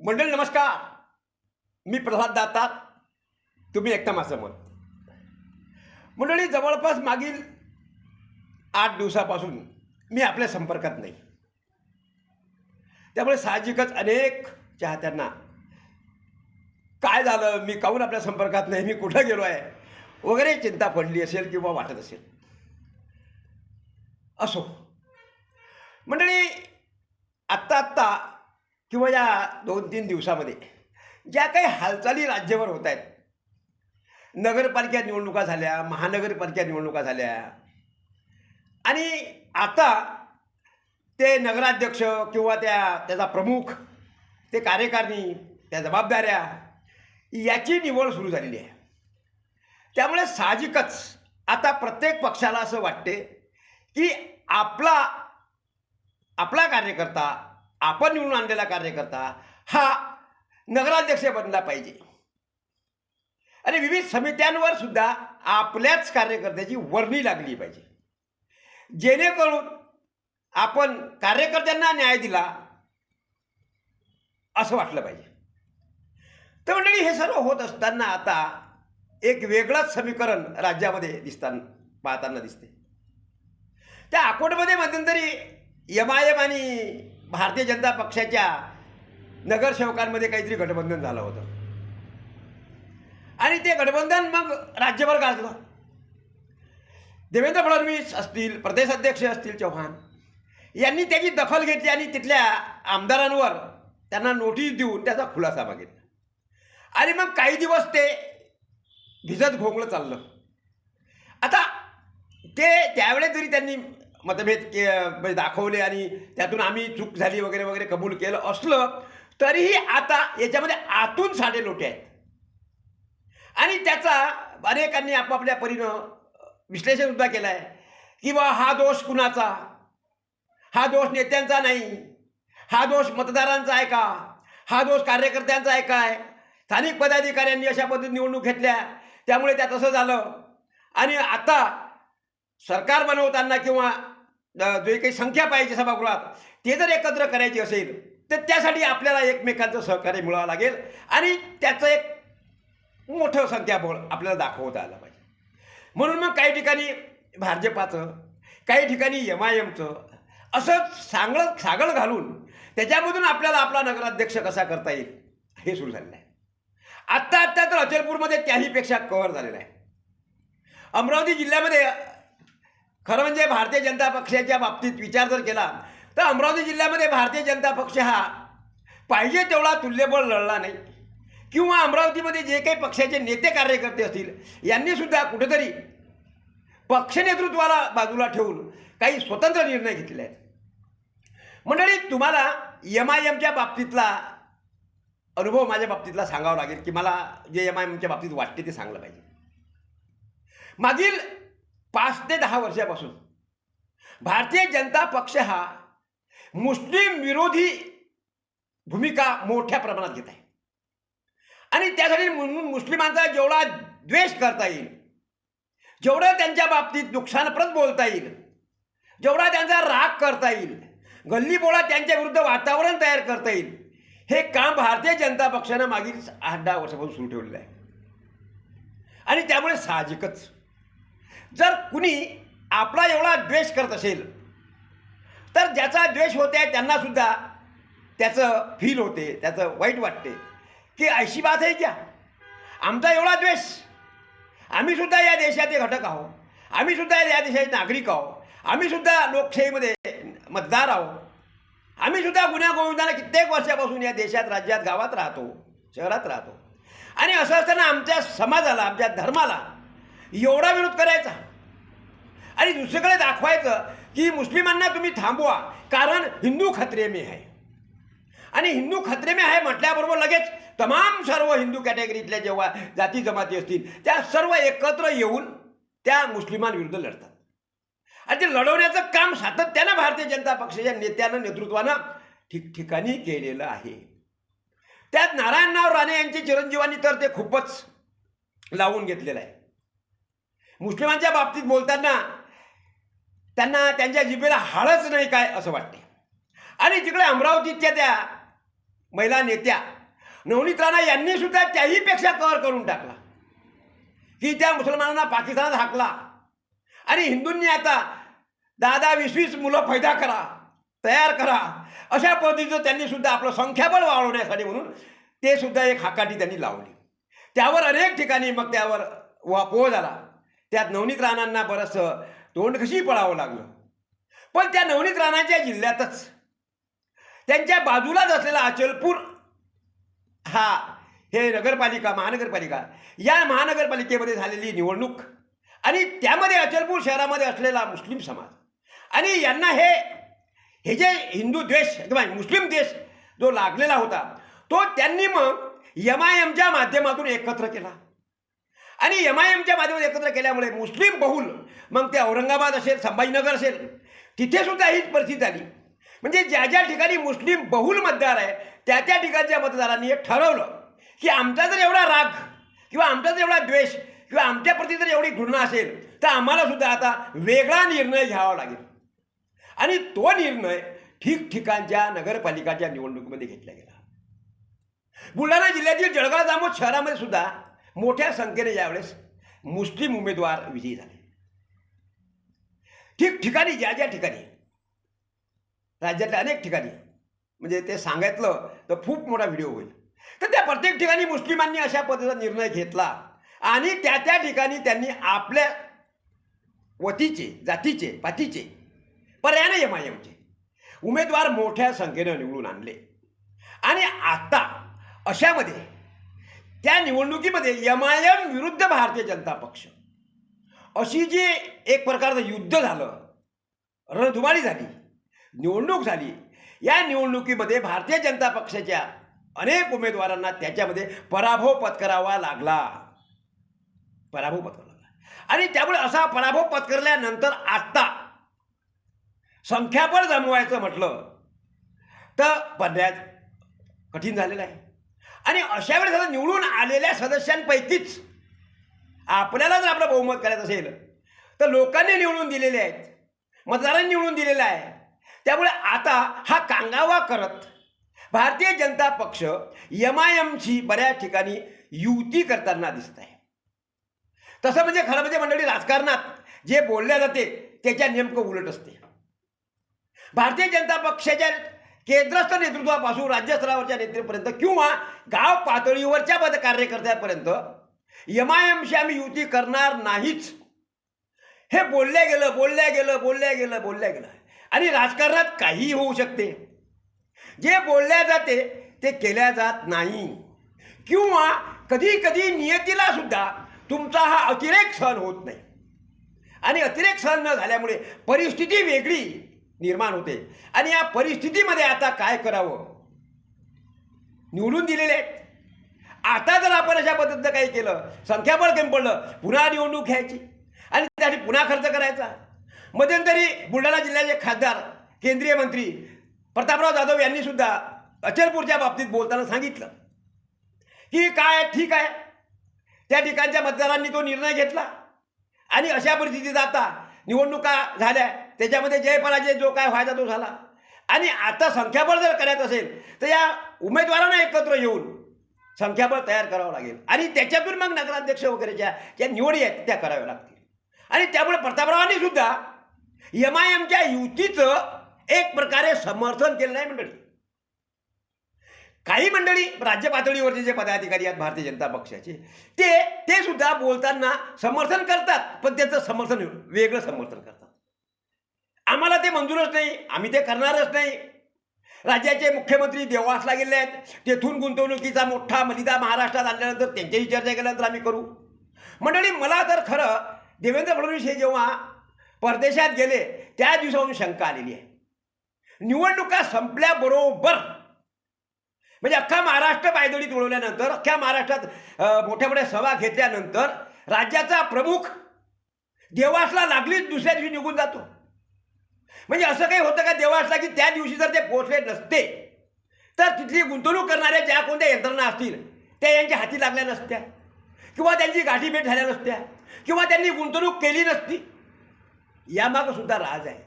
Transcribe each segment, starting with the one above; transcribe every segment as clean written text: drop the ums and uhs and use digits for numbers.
मंडळी नमस्कार. मी प्रल्हाद दातार. तुम्ही ऐकता माझं मत. मंडळी, जवळपास मागील 8 दिवसापासून मी आपल्या संपर्कात नाही. त्यामुळे साहजिकच अनेक चाहत्यांना काय झालं, मी काहून आपल्या संपर्कात नाही, मी कुठं गेलो आहे वगैरे चिंता पडली असेल किंवा वाटत असेल. असो मंडळी, आत्ता किंवा या 2-3 दिवसामध्ये ज्या काही हालचाली राज्यभर होत आहेत, नगरपालिका निवडणुका झाल्या, महानगरपालिका निवडणुका झाल्या, आणि आता ते नगराध्यक्ष किंवा त्याचा प्रमुख, ते कार्यकारिणी, त्या जबाबदाऱ्या याची निवड सुरू झालेली आहे. त्यामुळे साहजिकच आता प्रत्येक पक्षाला असं वाटते की आपला कार्यकर्ता, आपण निवडून आणलेला कार्यकर्ता हा नगराध्यक्ष बनला पाहिजे. आणि विविध समित्यांवर सुद्धा आपल्याच कार्यकर्त्याची वर्णी लागली पाहिजे, जेणेकरून आपण कार्यकर्त्यांना न्याय दिला असं वाटलं पाहिजे. तर मंडळी, हे सर्व होत असताना आता एक वेगळंच समीकरण राज्यामध्ये पाहताना दिसते. त्या अकोटमध्ये मध्यंतरी MIM आणि भारतीय जनता पक्षाच्या नगरसेवकांमध्ये काहीतरी गठबंधन झालं होतं, आणि ते गठबंधन मग राज्यभर गाजलं. देवेंद्र फडणवीस असतील, प्रदेश अध्यक्ष असतील चव्हाण यांनी त्याची दखल घेतली आणि तिथल्या आमदारांवर त्यांना नोटीस देऊन त्याचा खुलासा मागितला. आणि मग काही दिवस ते भिजत घोंगळं चाललं. त्यावेळेस जरी त्यांनी मतभेद दाखवले आणि त्यातून आम्ही चूक झाली वगैरे वगैरे कबूल केलं असलं, तरीही आता याच्यामध्ये आतून साडे लोटे आहेत. आणि त्याचा अनेकांनी आपापल्या परीनं विश्लेषण सुद्धा केलं आहे की बा, हा दोष कुणाचा? हा दोष नेत्यांचा नाही, हा दोष मतदारांचा आहे का? हा दोष कार्यकर्त्यांचा आहे काय? स्थानिक पदाधिकाऱ्यांनी अशा पद्धतीने निवडणूक घेतल्या, त्यामुळे त्या तसं झालं. आणि आता सरकार बनवताना किंवा जे काही संख्या पाहिजे सभागृहात, ते जर एकत्र करायची असेल तर त्यासाठी आपल्याला एकमेकांचं सहकार्य मिळावं लागेल, आणि त्याचं एक मोठं संख्याबळ आपल्याला दाखवता आलं पाहिजे. म्हणून मग काही ठिकाणी भाजपाचं, काही ठिकाणी MIMचं असं सागळ घालून त्याच्यामधून आपल्याला आपला नगराध्यक्ष कसा करता येईल हे सुरू झालेलं आहे. आत्ता तर अचलपूरमध्ये त्याहीपेक्षा कव्हर झालेला आहे. अमरावती जिल्ह्यामध्ये खरं म्हणजे भारतीय जनता पक्षाच्या बाबतीत विचार जर केला तर अमरावती जिल्ह्यामध्ये भारतीय जनता पक्ष हा पाहिजे तेवढा तुल्यबळ लढला नाही, किंवा अमरावतीमध्ये जे काही पक्षाचे नेते कार्यकर्ते असतील यांनी सुद्धा कुठेतरी पक्ष नेतृत्वाला बाजूला ठेवून काही स्वतंत्र निर्णय घेतलेले आहेत. मंडळी, तुम्हाला MIMच्या बाबतीतला अनुभव माझ्या बाबतीतला सांगावा लागेल की मला जे MIMच्या बाबतीत वाटते ते सांगलं पाहिजे. मागील 5 ते 10 वर्षापासून भारतीय जनता पक्ष हा मुस्लिम विरोधी भूमिका मोठ्या प्रमाणात घेत आहे. आणि त्यासाठी मुस्लिमांचा जेवढा द्वेष करता येईल, जेवढं त्यांच्या बाबतीत नुकसानप्रद बोलता येईल, जेवढा त्यांचा राग करता येईल, गल्लीबोळा त्यांच्या विरुद्ध वातावरण तयार करता येईल, हे काम भारतीय जनता पक्षानं मागील 8-10 वर्षापासून सुरू ठेवलेलं आहे. आणि त्यामुळे साहजिकच जर कुणी आपला एवढा द्वेष करत असेल तर ज्याचा द्वेष होते त्यांना सुद्धा त्याचं फील होते, त्याचं वाईट वाटते की ऐशी बात आहे क्या, आमचा एवढा द्वेष, आम्ही सुद्धा या देशाचे घटक आहोत, आम्ही सुद्धा या देशाचे नागरिक आहोत, आम्ही सुद्धा लोकशाहीमध्ये मतदार आहोत, आम्ही सुद्धा गुण्यागोविंदाने कित्येक वर्षापासून या देशात, राज्यात, गावात राहतो, शहरात राहतो. आणि असं असताना आमच्या समाजाला, आमच्या धर्माला एवढा विरोध करायचा आणि दुसरीकडे दाखवायचं की मुस्लिमांना तुम्ही थांबवा कारण हिंदू खतरे में आहे. आणि हिंदू खतरे में आहे म्हटल्याबरोबर लगेच तमाम सर्व हिंदू कॅटेगरीतल्या जेव्हा जाती जमाती असतील त्या सर्व एकत्र येऊन त्या मुस्लिमांविरुद्ध लढतात. आणि ते लढवण्याचं काम सातत्यानं भारतीय जनता पक्षाच्या नेतृत्वानं ठिकठिकाणी केलेलं आहे. त्यात नारायणराव राणे यांचे चिरंजीवांनी तर ते खूपच लावून घेतलेलं आहे. मुस्लिमांच्या बाबतीत बोलताना त्यांना त्यांच्या जिभेला हाडच नाही काय असं वाटते. आणि तिकडे अमरावतीच्या त्या महिला नेत्या नवनीत राणा यांनी सुद्धा त्याहीपेक्षा कहर करून टाकला की त्या मुसलमानांना पाकिस्तानात हाकला आणि हिंदूंनी आता 10-20 मुलं पैदा करा, तयार करा, अशा पद्धतीचं त्यांनी सुद्धा आपलं संख्याबळ वाढवण्यासाठी म्हणून ते सुद्धा एक हाकाटी त्यांनी लावली. त्यावर अनेक ठिकाणी मग त्यावर वापोह झाला. त्यात नवनीत राणांना बरंचसं तोंड कशी पळावं लागलं. पण त्या नवनीत राणांच्या जिल्ह्यातच त्यांच्या बाजूलाच असलेला अचलपूर हा हे नगरपालिका महानगरपालिका या महानगरपालिकेमध्ये झालेली निवडणूक आणि त्यामध्ये अचलपूर शहरामध्ये असलेला मुस्लिम समाज आणि यांना हे जे हिंदू द्वेष किंवा मुस्लिम द्वेष जो लागलेला होता तो त्यांनी मग MIMच्या माध्यमातून एकत्र केला आणि MIMच्या माध्यमातून एकत्र केल्यामुळे मुस्लिम बहुल मग ते औरंगाबाद असेल, संभाजीनगर असेल, तिथे सुद्धा हीच परिस्थिती आली. म्हणजे ज्या ज्या ठिकाणी मुस्लिम बहुल मतदार आहे त्या त्या ठिकाणच्या मतदारांनी हे ठरवलं की आमचा जर एवढा राग किंवा आमचा जर एवढा द्वेष किंवा आमच्याप्रती जर एवढी घृणा असेल तर आम्हाला सुद्धा आता वेगळा निर्णय घ्यावा लागेल. आणि तो निर्णय ठिकठिकाणच्या नगरपालिकाच्या निवडणुकीमध्ये घेतला गेला. बुलढाणा जिल्ह्यातील जळगाव जामोद शहरामध्ये सुद्धा मोठ्या संख्येने यावेळेस मुस्लिम उमेदवार विजयी झाले. ठिकठिकाणी ज्या ज्या ठिकाणी राज्यातल्या अनेक ठिकाणी म्हणजे ते सांगितलं तर खूप मोठा व्हिडिओ होईल. तर त्या प्रत्येक ठिकाणी मुस्लिमांनी अशा पद्धतीचा निर्णय घेतला आणि त्या त्या ठिकाणी त्यांनी आपल्या वतीचे, जातीचे, पातीचे, पर्यायाने MIMचे उमेदवार मोठ्या संख्येने निवडून आणले. आणि आता अशामध्ये त्या निवडणुकीमध्ये MIM विरुद्ध भारतीय जनता पक्ष अशी जी एक प्रकारचं युद्ध झालं, रणधुमाळी झाली, निवडणूक झाली. या निवडणुकीमध्ये भारतीय जनता पक्षाच्या अनेक उमेदवारांना त्याच्यामध्ये पराभव पत्करावा लागला. आणि त्यामुळे असा पराभव पत्करल्यानंतर आता संख्याबळ जमवायचं म्हटलं तर पर्याय कठीण झालेला आहे. आणि अशा वेळेस आता निवडून आलेल्या सदस्यांपैकीच आपल्याला जर आपलं बहुमत करायचं असेल तर लोकांनी निवडून दिलेले आहेत, मतदारांनी निवडून दिलेला आहे. त्यामुळे आता हा कांगावा करत भारतीय जनता पक्ष MIMची बऱ्याच ठिकाणी युती करताना दिसत आहे. तसं म्हणजे खरं म्हणजे मंडळी राजकारणात जे बोलल्या जाते त्याच्या नेमकं उलट असते. भारतीय जनता पक्षाच्या केंद्रस्थ नेतृत्वापासून राज्यस्तरावरच्या नेतृत्वापर्यंत किंवा गाव पातळीवरच्या कार्यकर्त्यांपर्यंत MIMशी आम्ही युती करणार नाहीच हे बोलल्या गेलं. आणि राजकारणात काहीही होऊ शकते. जे बोलल्या जाते ते केल्या जात नाही किंवा कधी कधी नियतीला सुद्धा तुमचा हा अतिरेक सहन होत नाही आणि अतिरेक सहन न झाल्यामुळे परिस्थिती वेगळी निर्माण होते. आणि या परिस्थितीमध्ये आता काय करावं, निवडून दिलेले आहेत. आता जर आपण अशा पद्धतीनं काही केलं, संख्याबळ कमी पडलं, पुन्हा निवडणूक घ्यायची आणि त्यासाठी पुन्हा खर्च करायचा. मध्यंतरी बुलढाणा जिल्ह्याचे खासदार केंद्रीय मंत्री प्रतापराव जाधव यांनी सुद्धा अचलपूरच्या बाबतीत बोलताना सांगितलं की काय ठीक आहे, त्या ठिकाणच्या मतदारांनी तो निर्णय घेतला आणि अशा परिस्थितीत आता निवडणुका झाल्या, त्याच्यामध्ये जय पराजय जो काय व्हायचा तो झाला. आणि आता संख्याबळ जर करायचं असेल तर या उमेदवारांना एकत्र येऊन संख्याबळ तयार करावं लागेल आणि त्याच्यातून मग नगराध्यक्ष वगैरेच्या ज्या निवडी आहेत त्या कराव्या लागतील. आणि त्यामुळे प्रतापरावांनी सुद्धा MIMच्या युतीचं एक प्रकारे समर्थन केलं नाही. मंडळी, काही मंडळी राज्य पातळीवरचे जे पदाधिकारी आहेत भारतीय जनता पक्षाचे ते सुद्धा बोलताना समर्थन करतात, पण त्याचं समर्थन वेगळं समर्थन करतात. आम्हाला ते मंजूरच नाही, आम्ही ते करणारच नाही. राज्याचे मुख्यमंत्री देवासला गेले आहेत, तेथून गुंतवणुकीचा मोठा मलिदा महाराष्ट्रात आणल्यानंतर त्यांच्याही चर्चा केल्यानंतर आम्ही करू. मंडळी, मला तर खरं देवेंद्र फडणवीस हे जेव्हा परदेशात गेले त्या दिवसापासून शंका आलेली आहे. निवडणुका संपल्याबरोबर म्हणजे अख्खा महाराष्ट्र पायदळीत उडवल्यानंतर, अख्ख्या महाराष्ट्रात मोठ्या मोठ्या सभा घेतल्यानंतर राज्याचा प्रमुख देवासला लागलीच दुसऱ्या दिवशी निघून जातो. म्हणजे असं काही होतं का देवासला की त्या दिवशी जर ते पोहोचले नसते तर तिथली गुंतवणूक करणाऱ्या ज्या कोणत्या यंत्रणा असतील त्या यांच्या हाती लागल्या नसत्या किंवा त्यांची गाठीभेट झाल्या नसत्या किंवा त्यांनी गुंतवणूक केली नसती. यामागं सुद्धा राज आहे.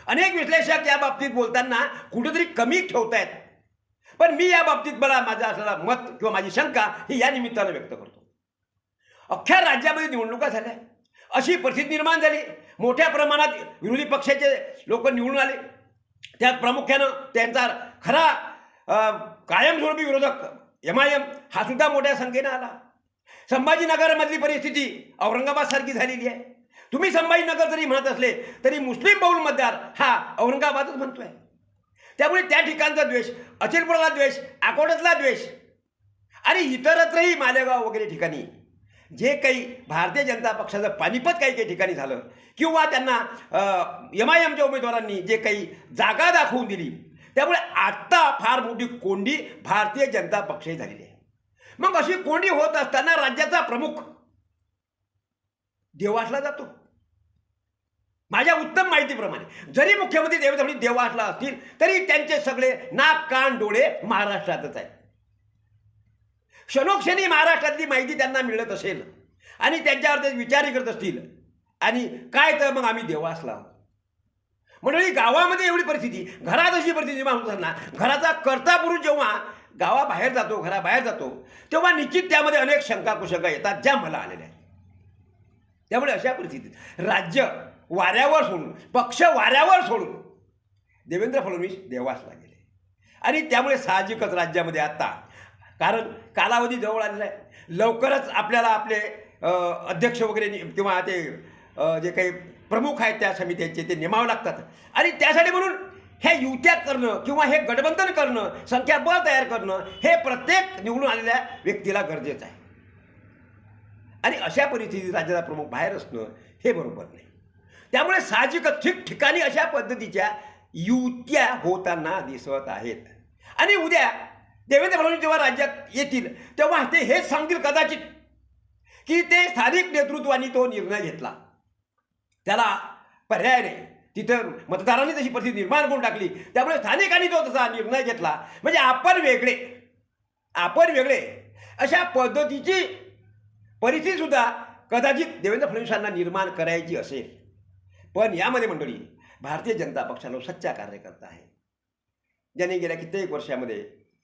अनेक विश्लेषक या बाबतीत बोलताना कुठेतरी कमी ठेवत आहेत. पण मी या बाबतीत मला माझा असलेला मत किंवा माझी शंका ही या निमित्तानं व्यक्त करतो. अख्ख्या राज्यामध्ये निवडणुका झाल्या, अशी परिस्थिती निर्माण झाली, मोठ्या प्रमाणात विरोधी पक्षाचे लोक निवडून आले, त्यात प्रामुख्यानं त्यांचा खरा कायमस्वरूपी विरोधक MIM हा सुद्धा मोठ्या संख्येनं आला. संभाजीनगरमधली परिस्थिती औरंगाबादसारखी झालेली आहे. तुम्ही संभाजीनगर जरी म्हणत असले तरी मुस्लिम बहुल मतदार हा औरंगाबादच म्हणतोय. त्यामुळे त्या ठिकाणचा द्वेष, अचलपुराला द्वेष, अकोल्यातला द्वेष आणि इतरत्रही मालेगाव वगैरे ठिकाणी जे काही भारतीय जनता पक्षाचं पानिपत काही काही ठिकाणी झालं किंवा त्यांना MIMच्या उमेदवारांनी जे काही जागा दाखवून दिली, त्यामुळे आत्ता फार मोठी कोंडी भारतीय जनता पक्षाची झालेली आहे. मग अशी कोंडी होत असताना राज्याचा प्रमुख देवासला जातो. माझ्या उत्तम माहितीप्रमाणे जरी मुख्यमंत्री देवेंद्र फडणवीस देवासला असतील तरी त्यांचे सगळे नाक कान डोळे महाराष्ट्रातच आहेत. क्षणोक्षणी महाराष्ट्रातली माहिती त्यांना मिळत असेल आणि त्यांच्यावर ते विचारही करत असतील आणि काय तर मग आम्ही देवासला आहोत. मंडळी, गावामध्ये एवढी परिस्थिती, घरात अशी परिस्थिती निर्माण होत असताना घराचा कर्ता पुरुष जेव्हा गावाबाहेर जातो, घराबाहेर जातो, तेव्हा निश्चित त्यामध्ये अनेक शंका कुशंका येतात ज्या मला आलेल्या आहेत. त्यामुळे अशा परिस्थितीत राज्य वाऱ्यावर सोडून, पक्ष वाऱ्यावर सोडून देवेंद्र फडणवीस देवासला गेले आणि त्यामुळे साहजिकच राज्यामध्ये आता, कारण कालावधी जवळ आलेला आहे, लवकरच आपल्याला आपले अध्यक्ष वगैरे किंवा ते जे काही प्रमुख आहेत त्या समित्यांचे ते नेमावे लागतात आणि त्यासाठी म्हणून हे युत्या करणं किंवा हे गठबंधन करणं, संख्याबळ तयार करणं हे प्रत्येक निवडून आलेल्या व्यक्तीला गरजेचं आहे. आणि अशा परिस्थितीत राज्याचा प्रमुख बाहेर असणं हे बरोबर नाही. त्यामुळे साहजिकच ठिकठिकाणी अशा पद्धतीच्या युत्या होताना दिसत आहेत. आणि उद्या देवेंद्र फडणवीस जेव्हा राज्यात येतील तेव्हा ते हेच सांगतील कदाचित की ते स्थानिक नेतृत्वाने तो निर्णय घेतला, त्याला पर्याय नाही. तिथं मतदारांनी तशी परिस्थिती निर्माण करून टाकली, त्यामुळे स्थानिकांनी तो तसा निर्णय घेतला, म्हणजे आपण वेगळे अशा पद्धतीची परिस्थितीसुद्धा कदाचित देवेंद्र फडणवीसांना निर्माण करायची असेल. पण यामध्ये मंडळी भारतीय जनता पक्षाला सच्चा कार्यकर्ता आहे, ज्याने गेल्या कित्येक वर्षामध्ये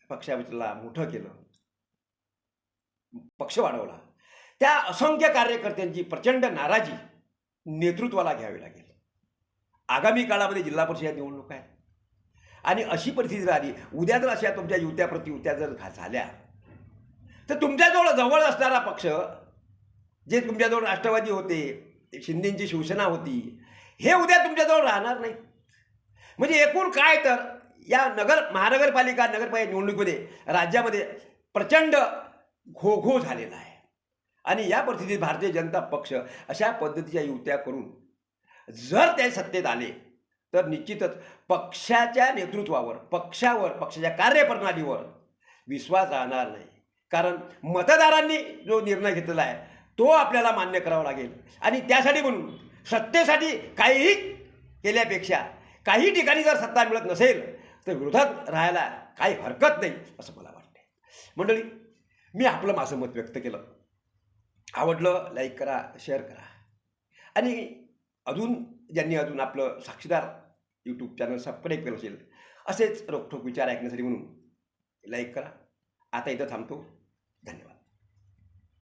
पक्षाला मोठं केलं, पक्ष वाढवला. त्या असंख्य कार्यकर्त्यांची प्रचंड नाराजी नेतृत्वाला घ्यावी लागेल. आगामी काळामध्ये जिल्हा परिषद निवडणूक आहे आणि अशी परिस्थिती झाली, उद्या जर अशा तुमच्या युत्या जर झाल्या तर तुमच्याजवळ जवळ असणारा पक्ष, जे तुमच्याजवळ राष्ट्रवादी होते, शिंदेंची शिवसेना होती, हे उद्या तुमच्याजवळ राहणार नाही. म्हणजे एकूण काय तर या महानगरपालिका निवडणुकीमध्ये राज्यामध्ये प्रचंड घोघो झालेला आहे. आणि या परिस्थितीत भारतीय जनता पक्ष अशा पद्धतीच्या युत्या करून जर ते सत्तेत आले तर निश्चितच पक्षाच्या नेतृत्वावर, पक्षाच्या कार्यप्रणालीवर विश्वास राहणार नाही. कारण मतदारांनी जो निर्णय घेतलेला आहे तो आपल्याला मान्य करावा लागेल. आणि त्यासाठी म्हणून सत्तेसाठी काहीही केल्यापेक्षा काही ठिकाणी जर सत्ता मिळत नसेल तर विरोधात राहायला काही हरकत नाही असं मला वाटते. मंडळी, मी आपलं माझं मत व्यक्त केलं. आवडलं लाईक करा, शेअर करा आणि ज्यांनी अजून आपलं साक्षीदार यूट्यूब चॅनल सबस्क्राईब केलं असेल, असेच रोखठोक विचार ऐकण्यासाठी म्हणून लाईक करा. आता इथं थांबतो.